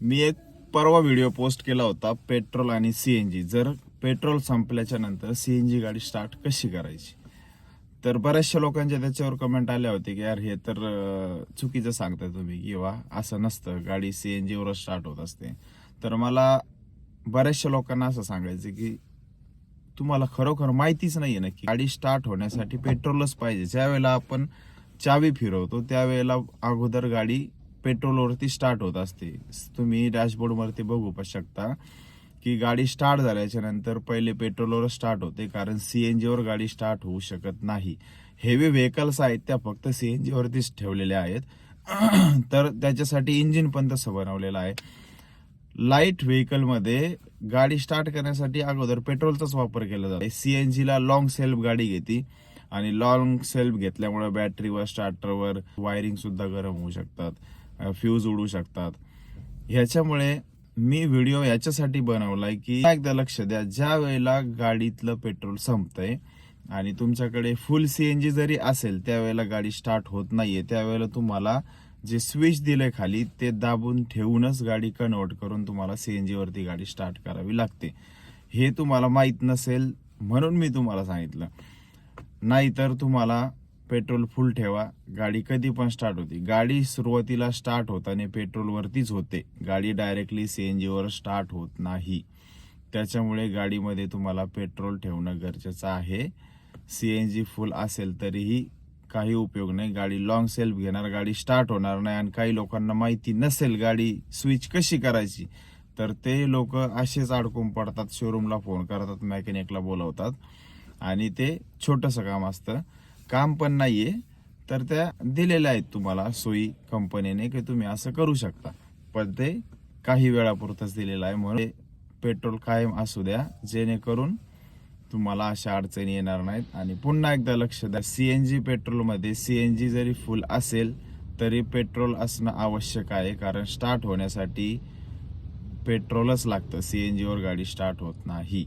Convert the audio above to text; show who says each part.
Speaker 1: मी एक परवा video post केला होता पेट्रोल आणि सीएनजी. जर पेट्रोल संपल्याच्या नंतर सीएनजी गाडी स्टार्ट कशी करायची, तर बऱ्याचशा लोकांच्या त्याच्यावर कमेंट आल्या होते की यार हे तर चुकीचं सांगताय तुम्ही, किंवा असं नसतं, गाडी सीएनजी वरच स्टार्ट होत असते. तर मला बऱ्याचशा लोकांना असं सांगायचं की तुम्हाला खरोखर माहितीच नाहीये ना की गाडी स्टार्ट होण्यासाठी पेट्रोलच पाहिजे. ज्या वेळेला आपण चावी फिरवतो त्यावेळेला अगोदर गाडी पेट्रोलवरती स्टार्ट होत असते. तुम्ही डॅशबोर्डवरती बघू शकता की गाडी स्टार्ट झाल्याच्या नंतर पहिले पेट्रोलवर स्टार्ट होते, कारण सीएनजी वर गाडी स्टार्ट होऊ शकत नाही. हेवी व्हेकल्स आहेत त्या फक्त सीएनजी वरतीच ठेवलेल्या आहेत. तर त्याच्यासाठी इंजिन पण तसं बनवलेलं आहे. लाईट व्हेकल मध्ये गाडी स्टार्ट करण्यासाठी अगोदर पेट्रोलचाच वापर केला जातो. सीएनजी ला लॉंग सेल्फ गाडी घेते आणि लॉंग सेल्फ घेतल्यामुळे बॅटरीवर, स्टार्टरवर वायरिंग सुद्धा गरम होऊ शकतात, फ्यूज उडू शकतात. ह्याच्यामुळे मी व्हिडिओ याच्यासाठी बनवलाय की एकदा लक्ष द्या, ज्या वेळेला गाडीतलं पेट्रोल संपतंय आणि तुमच्याकडे फुल सीएनजी जरी असेल त्यावेळेला गाडी स्टार्ट होत नाहीये, त्यावेळेला तुम्हाला जे स्विच दिलंय खाली ते दाबून ठेवूनच गाडी कन्वर्ट करून तुम्हाला सीएनजी वरती गाडी स्टार्ट करावी लागते. हे तुम्हाला माहित नसेल म्हणून मी तुम्हाला सांगितलं. नाहीतर तुम्हाला पेट्रोल फुल ठेवा, गाडी कधी पण स्टार्ट होती. गाडी सुरुवातीला स्टार्ट होताना पेट्रोल वरतीच होते, गाडी डायरेक्टली सीएनजी वर स्टार्ट होत नाही. त्याच्यामुळे गाडीमध्ये तुम्हाला पेट्रोल ठेवणं गरजेचं आहे. सीएनजी फुल असेल तरीही काही उपयोग नाही. गाडी लॉंग सेल्फ घेणार, गाडी स्टार्ट होणार नाही. आणि काही लोकांना माहिती नसेल गाडी स्विच कशी करायची, तर ते लोक असेच अडकून पडतात, शोरूमला फोन करतात, मेकॅनिकला बोलवतात आणि ते छोटंसं काम असतं, काम पण नाहीये. तर त्या दिलेल्या आहेत तुम्हाला सोयी कंपनीने की तुम्ही असं करू शकता, पण ते काही वेळापुरतच दिलेलं आहे. म्हणून पेट्रोल कायम असू द्या, जेणेकरून तुम्हाला अशा अडचणी येणार नाहीत. आणि पुन्हा एकदा लक्ष द्या, सीएनजी पेट्रोलमध्ये सीएनजी जरी फुल असेल तरी पेट्रोल असणं आवश्यक आहे, कारण स्टार्ट होण्यासाठी पेट्रोलच लागतं. सीएनजी वर गाडी स्टार्ट होत नाही.